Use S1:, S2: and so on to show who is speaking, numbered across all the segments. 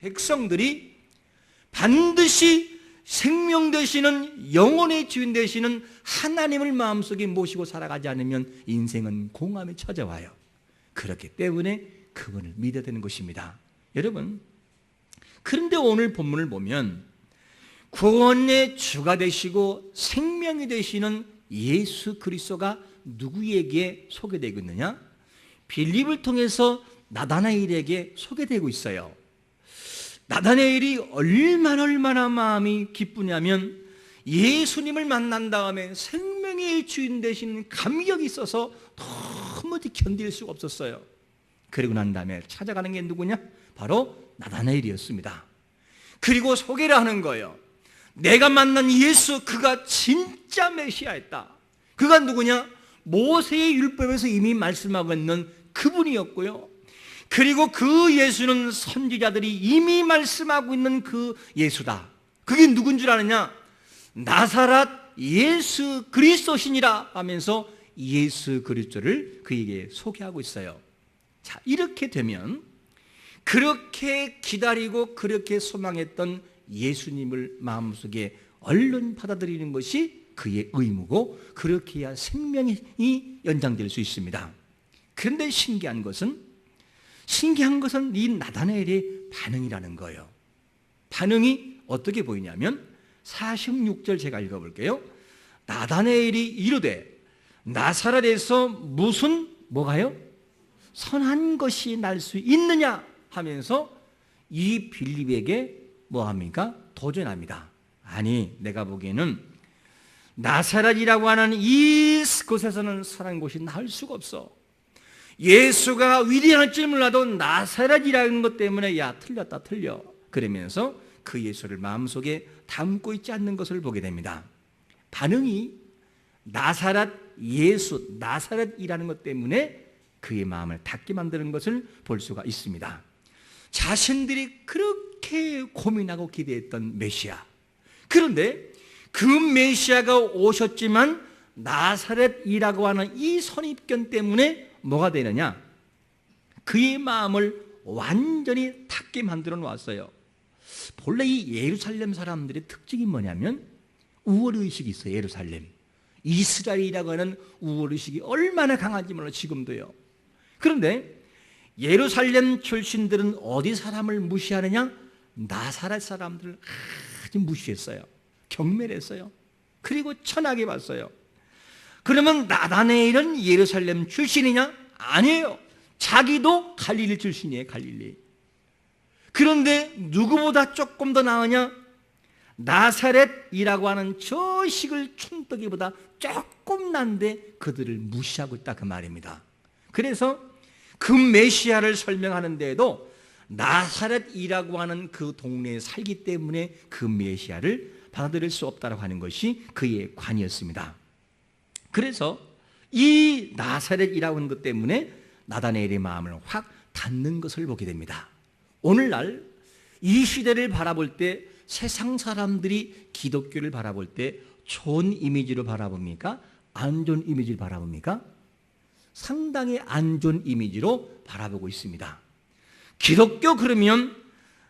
S1: 백성들이 반드시 생명 되시는 영혼의 주인 되시는 하나님을 마음속에 모시고 살아가지 않으면 인생은 공함에 찾아와요. 그렇기 때문에 그분을 믿어야 되는 것입니다. 여러분, 그런데 오늘 본문을 보면 구원의 주가 되시고 생명이 되시는 예수 그리스도가 누구에게 소개되고 있느냐? 빌립을 통해서 나다나엘에게 소개되고 있어요. 나다나엘이 얼마나 마음이 기쁘냐면 예수님을 만난 다음에 생명의 주인 되신 감격이 있어서 도무지 견딜 수가 없었어요. 그리고 난 다음에 찾아가는 게 누구냐? 바로 나다나엘이었습니다. 그리고 소개를 하는 거예요. 내가 만난 예수, 그가 진짜 메시아였다. 그가 누구냐? 모세의 율법에서 이미 말씀하고 있는 그분이었고요. 그리고 그 예수는 선지자들이 이미 말씀하고 있는 그 예수다. 그게 누군 줄 아느냐? 나사렛 예수 그리스도시니라 하면서 예수 그리스도를 그에게 소개하고 있어요. 자, 이렇게 되면 그렇게 기다리고 그렇게 소망했던 예수님을 마음속에 얼른 받아들이는 것이 그의 의무고, 그렇게 해야 생명이 연장될 수 있습니다. 그런데 신기한 것은 이 나다나엘의 반응이라는 거예요. 반응이 어떻게 보이냐면 46절 제가 읽어볼게요. 나다나엘이 이르되 나사렛에서 무슨 뭐가요? 선한 것이 날 수 있느냐 하면서 이 빌립에게 뭐합니까? 도전합니다. 아니, 내가 보기에는 나사렛이라고 하는 이곳에서는 선한 곳이 나올 수가 없어. 예수가 위대한 줄 몰라도 나사렛이라는 것 때문에 야, 틀려. 그러면서 그 예수를 마음속에 담고 있지 않는 것을 보게 됩니다. 반응이 나사렛 예수, 나사렛이라는 것 때문에 그의 마음을 닫게 만드는 것을 볼 수가 있습니다. 자신들이 그렇게 고민하고 기대했던 메시아, 그런데 그 메시아가 오셨지만 나사렛이라고 하는 이 선입견 때문에 뭐가 되느냐? 그의 마음을 완전히 닫게 만들어 놓았어요. 본래 이 예루살렘 사람들의 특징이 뭐냐면 우월의식이 있어요. 예루살렘, 이스라엘이라고 하는 우월의식이 얼마나 강한지 몰라 지금도요. 그런데 예루살렘 출신들은 어디 사람을 무시하느냐? 나사렛 사람들을 아주 무시했어요. 경멸했어요. 그리고 천하게 봤어요. 그러면 나다나엘은 예루살렘 출신이냐? 아니에요. 자기도 갈릴리 출신이에요. 갈릴리. 그런데 누구보다 조금 더 나으냐? 나사렛이라고 하는 저 시골 촌떡이보다 조금 난데 그들을 무시하고 있다, 그 말입니다. 그래서 그 메시아를 설명하는 데에도 나사렛이라고 하는 그 동네에 살기 때문에 그 메시아를 받아들일 수 없다고 하는 것이 그의 관이었습니다. 그래서 이 나사렛이라고 하는 것 때문에 나다나엘의 마음을 확 닫는 것을 보게 됩니다. 오늘날 이 시대를 바라볼 때 세상 사람들이 기독교를 바라볼 때 좋은 이미지로 바라봅니까? 안 좋은 이미지를 바라봅니까? 상당히 안 좋은 이미지로 바라보고 있습니다. 기독교 그러면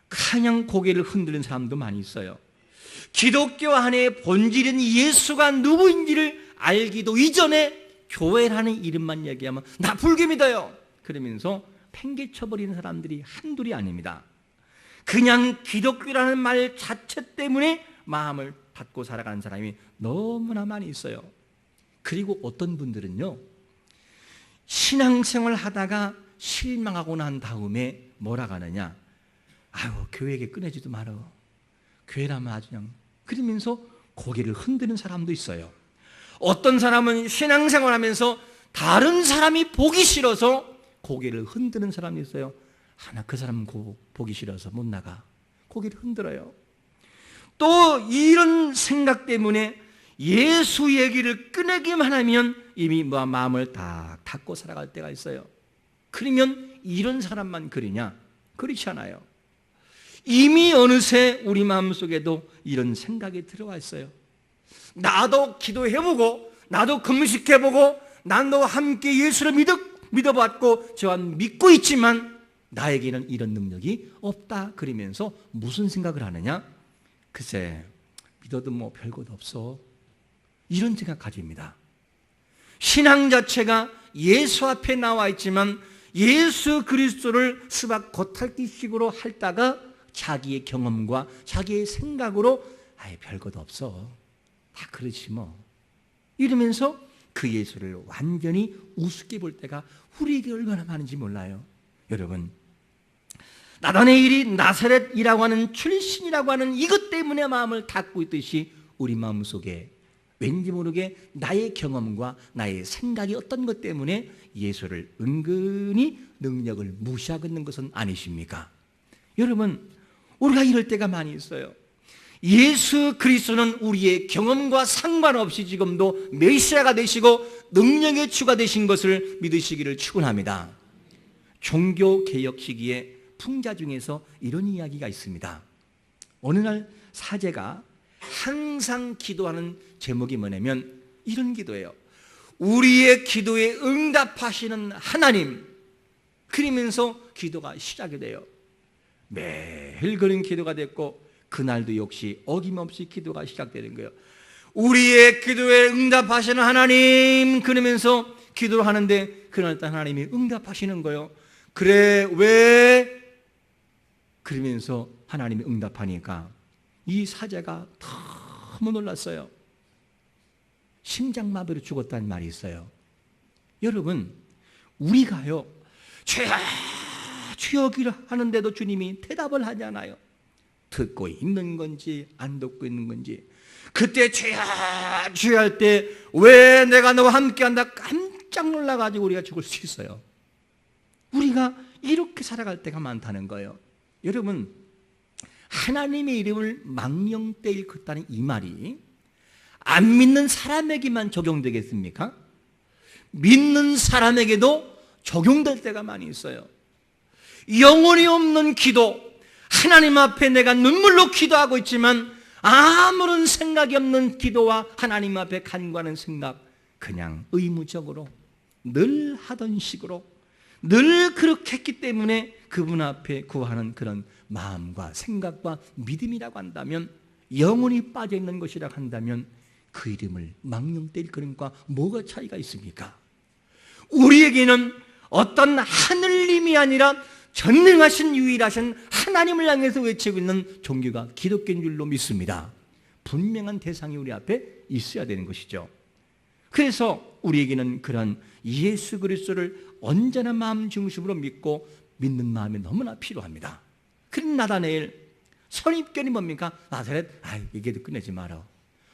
S1: 그냥 고개를 흔드는 사람도 많이 있어요. 기독교 안에 본질인 예수가 누구인지를 알기도 이전에 교회라는 이름만 얘기하면 나 불교 믿어요 그러면서 팽개쳐버리는 사람들이 한둘이 아닙니다. 그냥 기독교라는 말 자체 때문에 마음을 닫고 살아가는 사람이 너무나 많이 있어요. 그리고 어떤 분들은요, 신앙생활 하다가 실망하고 난 다음에 뭐라 하느냐? 아유, 교회에게 끊어지도 말어. 교회라면 아주 그냥, 그러면서 고개를 흔드는 사람도 있어요. 어떤 사람은 신앙생활 하면서 다른 사람이 보기 싫어서 고개를 흔드는 사람이 있어요. 하나 그 사람은 보기 싫어서 못 나가. 고개를 흔들어요. 또 이런 생각 때문에 예수 얘기를 꺼내기만 하면 이미 마음을 다 닫고 살아갈 때가 있어요. 그러면 이런 사람만 그러냐? 그렇지 않아요. 이미 어느새 우리 마음속에도 이런 생각이 들어와 있어요. 나도 기도해보고 나도 금식해보고 나도 함께 예수를 믿어봤고 저한 믿고 있지만 나에게는 이런 능력이 없다 그러면서 무슨 생각을 하느냐? 글쎄, 믿어도 뭐 별것 없어, 이런 생각 가집니다. 신앙 자체가 예수 앞에 나와 있지만 예수 그리스도를 수박 겉핥기식으로 핥다가 자기의 경험과 자기의 생각으로 아예 별것 없어, 다 그렇지 뭐, 이러면서 그 예수를 완전히 우습게 볼 때가 우리에게 얼마나 많은지 몰라요. 여러분, 나다나엘이 나사렛이라고 하는 출신이라고 하는 이것 때문에 마음을 닫고 있듯이 우리 마음속에 왠지 모르게 나의 경험과 나의 생각이 어떤 것 때문에 예수를 은근히 능력을 무시하고 있는 것은 아니십니까? 여러분, 우리가 이럴 때가 많이 있어요. 예수 그리스도는 우리의 경험과 상관없이 지금도 메시아가 되시고 능력의 주가 되신 것을 믿으시기를 축원합니다. 종교개혁 시기에 풍자 중에서 이런 이야기가 있습니다. 어느 날 사제가 항상 기도하는 제목이 뭐냐면 이런 기도예요. 우리의 기도에 응답하시는 하나님, 그러면서 기도가 시작이 돼요. 매일 그런 기도가 됐고 그날도 역시 어김없이 기도가 시작되는 거예요. 우리의 기도에 응답하시는 하나님, 그러면서 기도를 하는데 그날따라 하나님이 응답하시는 거예요. 그래, 왜? 그러면서 하나님이 응답하니까 이 사제가 너무 놀랐어요. 심장마비로 죽었다는 말이 있어요. 여러분, 우리가요, 죄야 주여 하는데도 주님이 대답을 하잖아요. 듣고 있는 건지 안 듣고 있는 건지. 그때 죄야 주여 할 때 왜 내가 너와 함께한다 깜짝 놀라가지고 우리가 죽을 수 있어요. 우리가 이렇게 살아갈 때가 많다는 거예요. 여러분, 하나님의 이름을 망령되이 일컫다는 이 말이 안 믿는 사람에게만 적용되겠습니까? 믿는 사람에게도 적용될 때가 많이 있어요. 영혼이 없는 기도, 하나님 앞에 내가 눈물로 기도하고 있지만 아무런 생각이 없는 기도와 하나님 앞에 간구하는 생각, 그냥 의무적으로 늘 하던 식으로 늘 그렇게 했기 때문에 그분 앞에 구하는 그런 마음과 생각과 믿음이라고 한다면, 영혼이 빠져있는 것이라고 한다면 그 이름을 망령되 일컬음과 뭐가 차이가 있습니까? 우리에게는 어떤 하늘님이 아니라 전능하신 유일하신 하나님을 향해서 외치고 있는 종교가 기독교인 줄로 믿습니다. 분명한 대상이 우리 앞에 있어야 되는 것이죠. 그래서 우리에게는 그런 예수 그리스도를 언제나 마음 중심으로 믿고 믿는 마음이 너무나 필요합니다. 그런 나다나엘, 선입견이 뭡니까? 나사렛, 얘기도 끝내지 마라.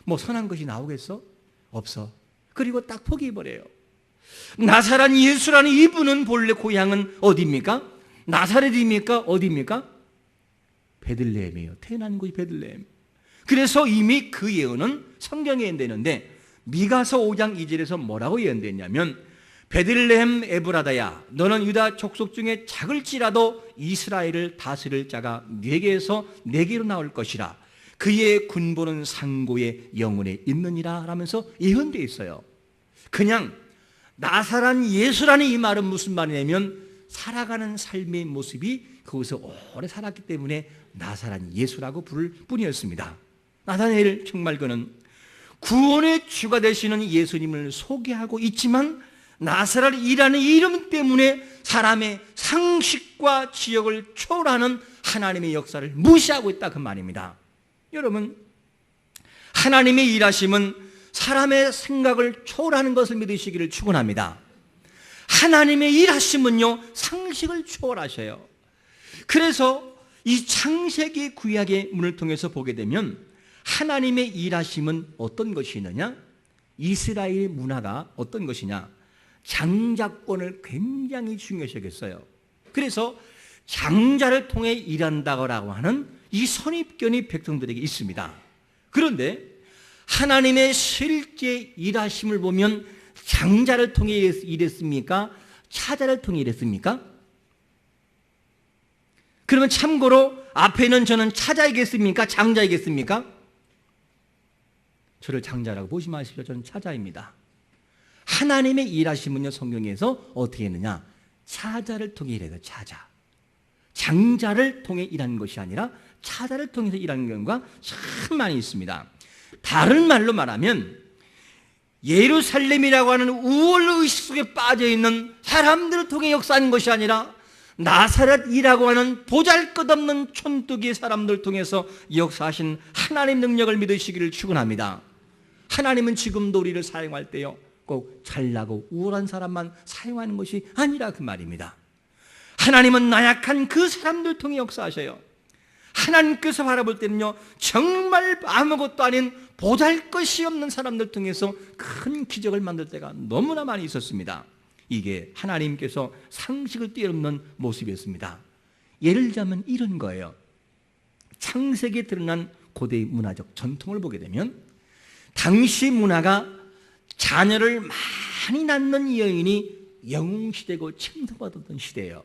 S1: 뭐 선한 것이 나오겠어? 없어. 그리고 딱 포기해버려요. 나사렛 예수라는 이분은 본래 고향은 어디입니까? 나사렛입니까? 어디입니까? 베들레헴이에요. 태어난 곳이 베들레헴. 그래서 이미 그 예언은 성경에 예언되는데 미가서 5장 2절에서 뭐라고 예언됐냐면, 베들레헴 에브라다야, 너는 유다 족속 중에 작을지라도 이스라엘을 다스릴 자가 네게서 네게로 나올 것이라. 그의 군보는 상고의 영혼에 있느니라 라면서 예언되어 있어요. 그냥 나사렛 예수라는 이 말은 무슨 말이냐면 살아가는 삶의 모습이 거기서 오래 살았기 때문에 나사렛 예수라고 부를 뿐이었습니다. 나다나엘 정말 그는 구원의 주가 되시는 예수님을 소개하고 있지만 나사렛이라는 이름 때문에 사람의 상식과 지역을 초월하는 하나님의 역사를 무시하고 있다 그 말입니다. 여러분, 하나님의 일하심은 사람의 생각을 초월하는 것을 믿으시기를 축원합니다. 하나님의 일하심은요, 상식을 초월하셔요. 그래서 이 창세기 구약의 문을 통해서 보게 되면 하나님의 일하심은 어떤 것이 있느냐? 이스라엘 문화가 어떤 것이냐? 장자권을 굉장히 중요시 여겼어요. 그래서 장자를 통해 일한다고 하는 이 선입견이 백성들에게 있습니다. 그런데 하나님의 실제 일하심을 보면 장자를 통해 일했습니까? 차자를 통해 일했습니까? 그러면 참고로 앞에는 저는 차자이겠습니까? 장자이겠습니까? 저를 장자라고 보지 마십시오. 저는 차자입니다. 하나님의 일하심은요, 성경에서 어떻게 했느냐? 차자를 통해 일해요. 차자. 장자를 통해 일하는 것이 아니라 차자를 통해서 일하는 경우가 참 많이 있습니다. 다른 말로 말하면 예루살렘이라고 하는 우월의식 속에 빠져있는 사람들을 통해 역사하는 것이 아니라 나사렛이라고 하는 보잘것없는 촌뜨기 사람들을 통해서 역사하신 하나님 능력을 믿으시기를 축원합니다. 하나님은 지금도 우리를 사용할 때요 꼭 잘나고 우월한 사람만 사용하는 것이 아니라 그 말입니다. 하나님은 나약한 그 사람들 통해 역사하셔요. 하나님께서 바라볼 때는요 정말 아무것도 아닌 보잘것이 없는 사람들 통해서 큰 기적을 만들 때가 너무나 많이 있었습니다. 이게 하나님께서 상식을 뛰어넘는 모습이었습니다. 예를 들자면 이런 거예요. 창세기에 드러난 고대의 문화적 전통을 보게 되면 당시 문화가 자녀를 많이 낳는 여인이 영웅시대고 칭송받았던 시대예요.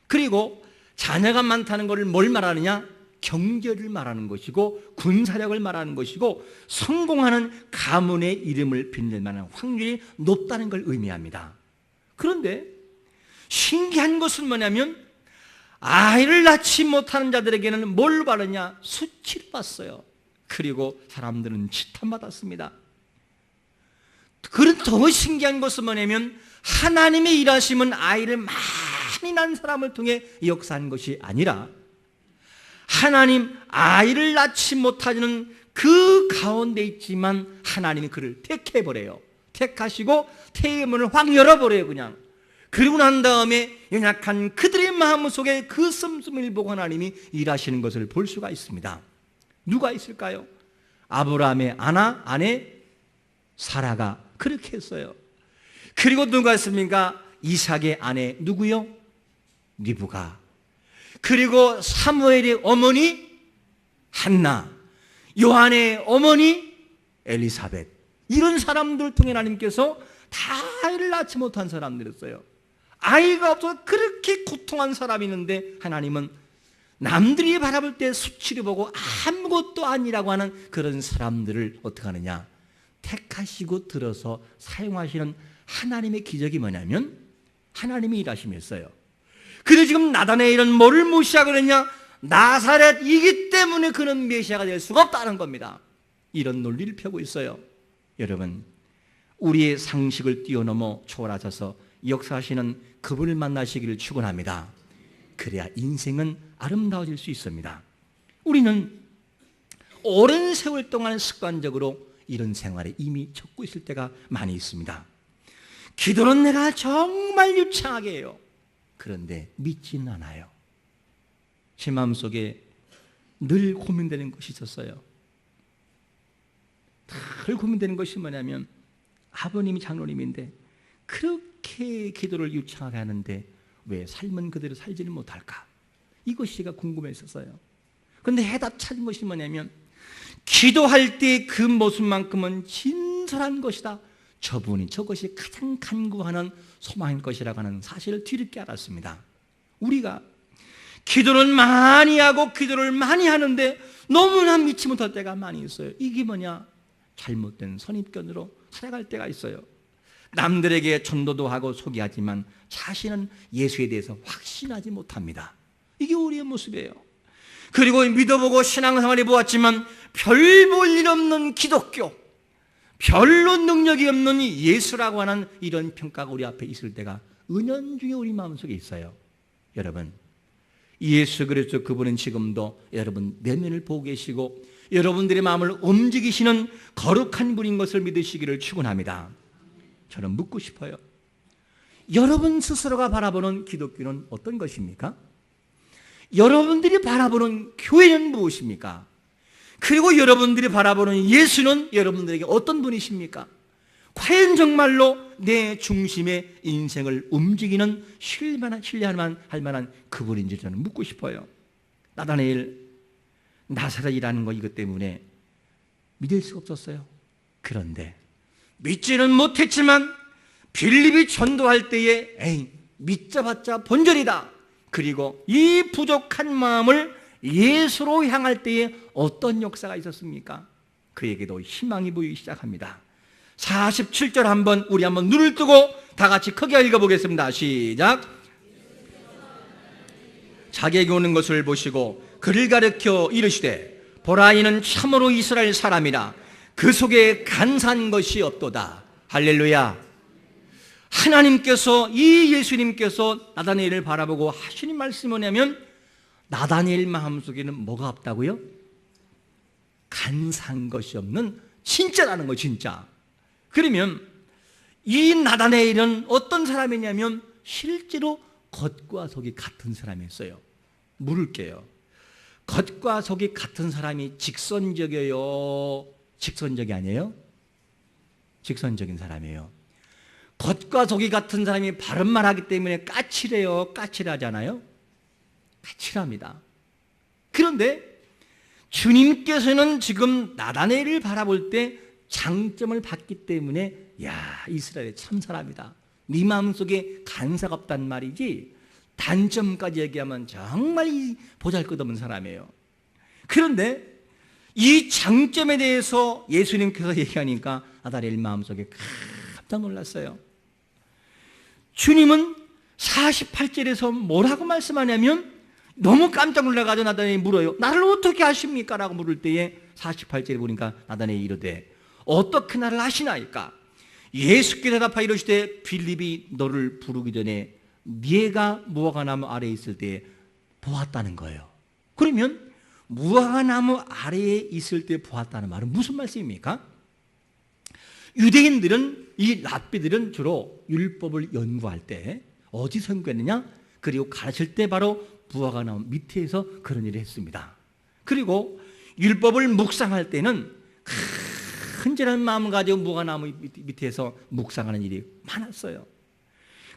S1: 그리고 자녀가 많다는 것을 뭘 말하느냐? 경제를 말하는 것이고 군사력을 말하는 것이고 성공하는 가문의 이름을 빛낼 만한 확률이 높다는 걸 의미합니다. 그런데 신기한 것은 뭐냐면 아이를 낳지 못하는 자들에게는 뭘 받느냐? 수치를 받았어요. 그리고 사람들은 지탄받았습니다. 그런 더 신기한 것은 뭐냐면 하나님의 일하심은 아이를 많이 낳은 사람을 통해 역사한 것이 아니라 하나님 아이를 낳지 못하는 그 가운데 있지만 하나님이 그를 택해버려요. 택하시고 태의 문을 확 열어버려요. 그냥. 그리고 난 다음에 연약한 그들의 마음 속에 그 씀씀이를 보고 하나님이 일하시는 것을 볼 수가 있습니다. 누가 있을까요? 아브라함의 아내 사라가 그렇게 했어요. 그리고 누가 있습니까? 이삭의 아내 누구요? 리브가. 그리고 사무엘의 어머니 한나, 요한의 어머니 엘리사벳. 이런 사람들 통해 하나님께서 다 아이를 낳지 못한 사람들이었어요. 아이가 없어서 그렇게 고통한 사람이 있는데 하나님은 남들이 바라볼 때 수치를 보고 아무것도 아니라고 하는 그런 사람들을 어떻게 하느냐? 택하시고 들어서 사용하시는 하나님의 기적이 뭐냐면 하나님이 일하시면서요. 그래서 지금 나다나엘은 뭐를 무시하고 그랬냐? 나사렛이기 때문에 그는 메시아가 될 수가 없다는 겁니다. 이런 논리를 펴고 있어요. 여러분, 우리의 상식을 뛰어넘어 초월하셔서 역사하시는 그분을 만나시기를 축원합니다. 그래야 인생은 아름다워질 수 있습니다. 우리는 오랜 세월 동안 습관적으로 이런 생활에 이미 젖고 있을 때가 많이 있습니다. 기도는 내가 정말 유창하게 해요. 그런데 믿지는 않아요. 제 마음속에 늘 고민되는 것이 있었어요. 늘 고민되는 것이 뭐냐면 아버님이 장로님인데 그렇게 기도를 유창하게 하는데 왜 삶은 그대로 살지는 못할까? 이것이 제가 궁금했었어요. 그런데 해답 찾은 것이 뭐냐면 기도할 때 그 모습만큼은 진솔한 것이다. 저것이 가장 간구하는 소망일 것이라고 하는 사실을 뒤늦게 알았습니다. 우리가 기도를 많이 하고 기도를 많이 하는데 너무나 믿지 못할 때가 많이 있어요. 이게 뭐냐? 잘못된 선입견으로 살아갈 때가 있어요. 남들에게 전도도 하고 소개하지만 자신은 예수에 대해서 확신하지 못합니다. 이게 우리의 모습이에요. 그리고 믿어보고 신앙생활해 보았지만 별 볼 일 없는 기독교, 별로 능력이 없는 예수라고 하는 이런 평가가 우리 앞에 있을 때가 은연중에 우리 마음속에 있어요. 여러분, 예수 그리스도 그분은 지금도 여러분 내면을 보고 계시고 여러분들의 마음을 움직이시는 거룩한 분인 것을 믿으시기를 축원합니다. 저는 묻고 싶어요. 여러분 스스로가 바라보는 기독교는 어떤 것입니까? 여러분들이 바라보는 교회는 무엇입니까? 그리고 여러분들이 바라보는 예수는 여러분들에게 어떤 분이십니까? 과연 정말로 내 중심의 인생을 움직이는 신뢰할 만한 그분인지 저는 묻고 싶어요. 나다나엘 나사렛이라는 거 이것 때문에 믿을 수가 없었어요. 그런데 믿지는 못했지만 빌립이 전도할 때에 믿자봤자 본전이다. 그리고 이 부족한 마음을 예수로 향할 때에 어떤 역사가 있었습니까? 그에게도 희망이 보이기 시작합니다. 47절 우리 한번 눈을 뜨고 다 같이 크게 읽어보겠습니다. 시작. 자기에게 오는 것을 보시고 그를 가르쳐 이르시되 보라 이는 참으로 이스라엘 사람이라 그 속에 간사한 것이 없도다. 할렐루야. 하나님께서 이 예수님께서 나다니엘을 바라보고 하시는 말씀이 뭐냐면 나다니엘 마음속에는 뭐가 없다고요? 간사한 것이 없는 진짜라는 거예요. 진짜. 그러면 이 나다니엘은 어떤 사람이냐면 실제로 겉과 속이 같은 사람이었어요. 물을게요. 겉과 속이 같은 사람이 직선적이에요? 직선적이 아니에요? 직선적인 사람이에요. 겉과 속이 같은 사람이 바른 말하기 때문에 까칠해요? 까칠하잖아요? 까칠합니다. 그런데 주님께서는 지금 나다니엘을 바라볼 때 장점을 봤기 때문에 야, 이스라엘의 참 사람이다. 네 마음속에 간사가 없단 말이지 단점까지 얘기하면 정말 보잘것없는 사람이에요. 그런데 이 장점에 대해서 예수님께서 얘기하니까 나다니엘 마음속에 깜짝 놀랐어요. 주님은 48절에서 뭐라고 말씀하냐면 너무 깜짝 놀라가지고 나다니엘이 물어요. 나를 어떻게 아십니까? 라고 물을 때에 48절에 보니까 나다니엘이 이르되 어떻게 나를 아시나이까? 예수께서 대답하여 이르시되 빌립이 너를 부르기 전에 네가 무화과나무 아래에 있을 때 보았다는 거예요. 그러면 무화과나무 아래에 있을 때 보았다는 말은 무슨 말씀입니까? 유대인들은 이 랍비들은 주로 율법을 연구할 때 어디서 연구했느냐? 그리고 가르칠 때 바로 무화과나무 밑에서 그런 일을 했습니다. 그리고 율법을 묵상할 때는 큰절한 마음을 가지고 무화과나무 밑에서 묵상하는 일이 많았어요.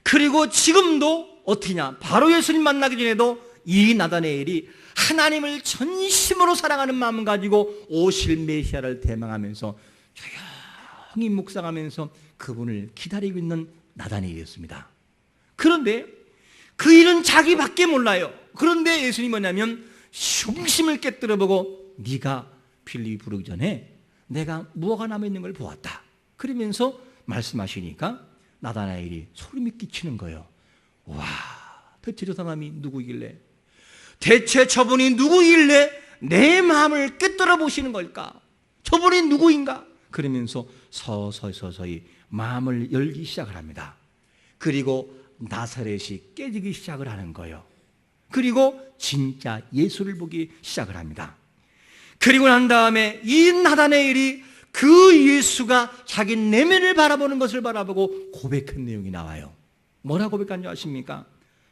S1: 그리고 지금도 어떻게냐? 바로 예수님 만나기 전에도 이 나다니엘이 하나님을 전심으로 사랑하는 마음을 가지고 오실 메시아를 대망하면서 조용히 묵상하면서 그분을 기다리고 있는 나다니엘이었습니다. 그런데 그 일은 자기밖에 몰라요. 그런데 예수님이 뭐냐면 중심을 깨뜨려보고 네가 빌립이 부르기 전에 내가 무화과나무에 있는 걸 보았다. 그러면서 말씀하시니까 나다나엘이 소름이 끼치는 거예요. 와, 대체 저 사람이 누구길래? 대체 저분이 누구길래 내 마음을 깨뜨려 보시는 걸까? 저분이 누구인가? 그러면서 서서히 마음을 열기 시작을 합니다. 그리고 나사렛이 깨지기 시작을 하는 거예요. 그리고 진짜 예수를 보기 시작을 합니다. 그리고 난 다음에 이 나다나엘이 그 예수가 자기 내면을 바라보는 것을 바라보고 고백한 내용이 나와요. 뭐라 고백한 줄 아십니까?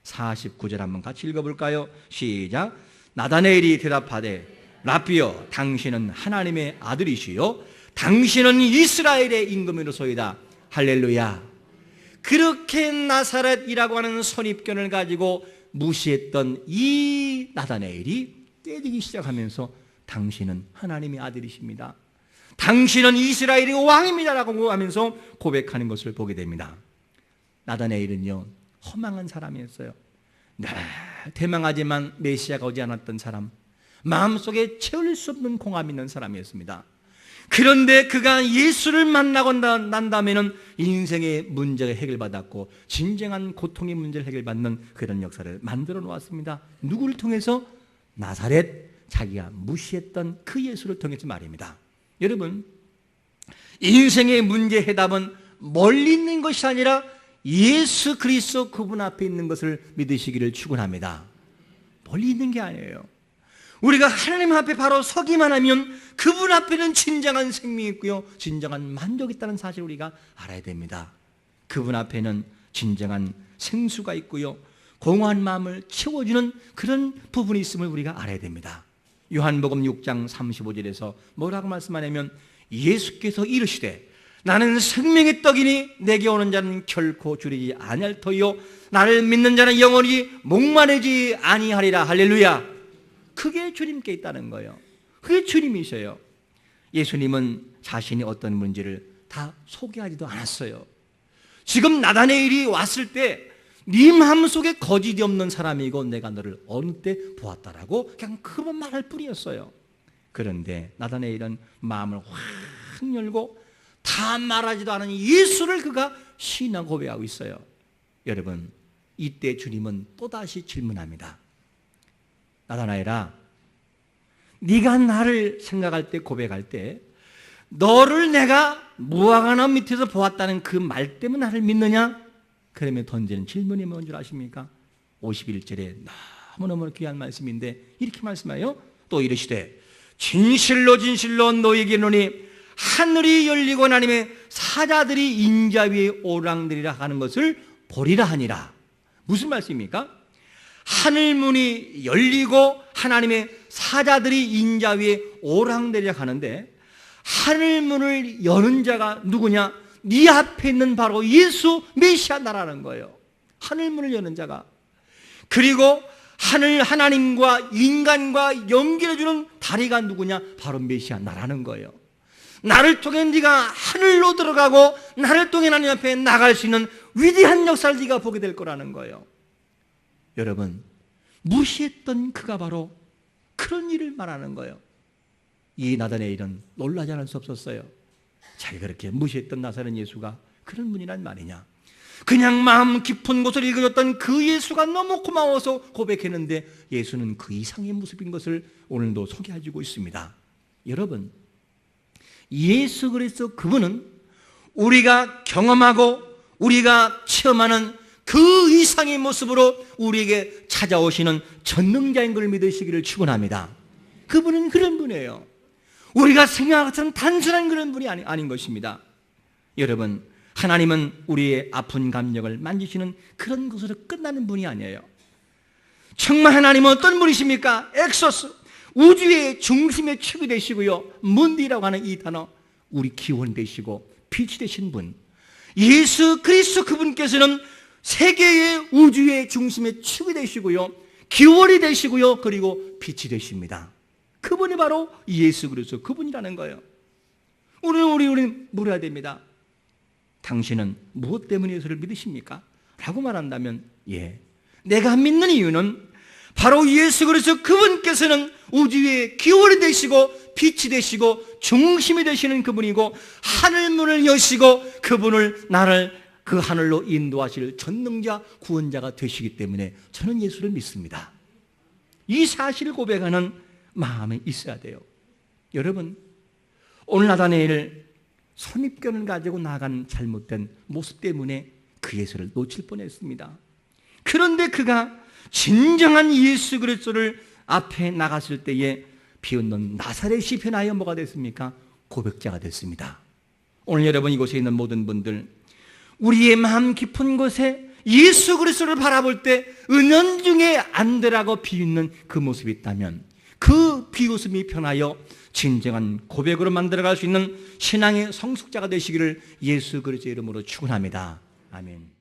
S1: 49절 한번 같이 읽어볼까요? 시작. 나다나엘이 대답하되 랍비여 당신은 하나님의 아들이시요 당신은 이스라엘의 임금이로소이다. 할렐루야. 그렇게 나사렛이라고 하는 선입견을 가지고 무시했던 이 나다나엘이 깨지기 시작하면서 당신은 하나님의 아들이십니다. 당신은 이스라엘의 왕입니다라고 하면서 고백하는 것을 보게 됩니다. 나다나엘은요 허망한 사람이었어요. 대망하지만 메시아가 오지 않았던 사람, 마음속에 채울 수 없는 공함이 있는 사람이었습니다. 그런데 그가 예수를 만나고 난 다음에는 인생의 문제가 해결받았고 진정한 고통의 문제를 해결받는 그런 역사를 만들어 놓았습니다. 누구를 통해서? 나사렛, 자기가 무시했던 그 예수를 통해서 말입니다. 여러분, 인생의 문제 해답은 멀리 있는 것이 아니라 예수 그리스도 그분 앞에 있는 것을 믿으시기를 축원합니다. 멀리 있는 게 아니에요. 우리가 하나님 앞에 바로 서기만 하면 그분 앞에는 진정한 생명이 있고요, 진정한 만족이 있다는 사실을 우리가 알아야 됩니다. 그분 앞에는 진정한 생수가 있고요, 공허한 마음을 채워주는 그런 부분이 있음을 우리가 알아야 됩니다. 요한복음 6장 35절에서 뭐라고 말씀하냐면 예수께서 이르시되 나는 생명의 떡이니 내게 오는 자는 결코 줄이지 아니할 터요 나를 믿는 자는 영원히 목마르지 아니하리라. 할렐루야. 그게 주님께 있다는 거예요. 그게 주님이셔요. 예수님은 자신이 어떤 문제를 다 소개하지도 않았어요. 지금 나다나엘이 왔을 때 네 마음속에 거짓이 없는 사람이고 내가 너를 어느 때 보았다라고 그냥 그런 말할 뿐이었어요. 그런데 나다나엘은 마음을 확 열고 다 말하지도 않은 예수를 그가 신앙 고백하고 있어요. 여러분, 이때 주님은 또다시 질문합니다. 나다나엘아, 네가 나를 생각할 때, 고백할 때 너를 내가 무화과나무 밑에서 보았다는 그 말 때문에 나를 믿느냐? 그러면 던지는 질문이 뭔 줄 아십니까? 51절에 너무너무 귀한 말씀인데 이렇게 말씀하여 또 이르시되 진실로 진실로 너희에게 이르노니 하늘이 열리고 하나님의 사자들이 인자 위에 오랑들이라 하는 것을 보리라 하니라. 무슨 말씀입니까? 하늘문이 열리고 하나님의 사자들이 인자 위에 오랑들이라 하는데 하늘문을 여는 자가 누구냐? 네 앞에 있는 바로 예수 메시아 나라는 거예요. 하늘문을 여는 자가. 그리고 하나님과 인간과 연결해주는 다리가 누구냐? 바로 메시아 나라는 거예요. 나를 통해 네가 하늘로 들어가고 나를 통해 하나님 앞에 나갈 수 있는 위대한 역사를 네가 보게 될 거라는 거예요. 여러분, 무시했던 그가 바로 그런 일을 말하는 거예요. 이 나다나엘은 놀라지 않을 수 없었어요. 자기가 그렇게 무시했던 나사렛 예수가 그런 분이란 말이냐. 그냥 마음 깊은 곳을 읽어줬던 그 예수가 너무 고마워서 고백했는데 예수는 그 이상의 모습인 것을 오늘도 소개해주고 있습니다. 여러분, 예수 그리스도 그분은 우리가 경험하고 우리가 체험하는 그 이상의 모습으로 우리에게 찾아오시는 전능자인 걸 믿으시기를 축원합니다. 그분은 그런 분이에요. 우리가 생각하는 것처럼 단순한 그런 분이 아닌 것입니다. 여러분, 하나님은 우리의 아픈 감정을 만지시는 그런 것으로 끝나는 분이 아니에요. 정말 하나님은 어떤 분이십니까? 엑소스, 우주의 중심의 축이 되시고요, 문디라고 하는 이 단어, 우리 기원 되시고 빛이 되신 분, 예수 그리스도 그분께서는 세계의 우주의 중심의 축이 되시고요, 기원이 되시고요, 그리고 빛이 되십니다. 그분이 바로 예수 그리스도 그분이라는 거예요. 우리는 물어야 됩니다. 당신은 무엇 때문에 예수를 믿으십니까? 라고 말한다면, 내가 믿는 이유는 바로 예수 그리스도 그분께서는 우주의 기원이 되시고 빛이 되시고 중심이 되시는 그분이고 하늘문을 여시고 그분을 나를 그 하늘로 인도하실 전능자 구원자가 되시기 때문에 저는 예수를 믿습니다. 이 사실을 고백하는 마음이 있어야 돼요. 여러분, 오늘 나다나엘을 선입견을 가지고 나아가는 잘못된 모습 때문에 그 예수를 놓칠 뻔했습니다. 그런데 그가 진정한 예수 그리스도를 앞에 나갔을 때에 비웃는 나사렛이 변하여 뭐가 됐습니까? 고백자가 됐습니다. 오늘 여러분, 이곳에 있는 모든 분들, 우리의 마음 깊은 곳에 예수 그리스도를 바라볼 때 은연중에 안되라고 비웃는 그 모습이 있다면 그 비웃음이 변하여 진정한 고백으로 만들어갈 수 있는 신앙의 성숙자가 되시기를 예수 그리스도의 이름으로 축원합니다. 아멘.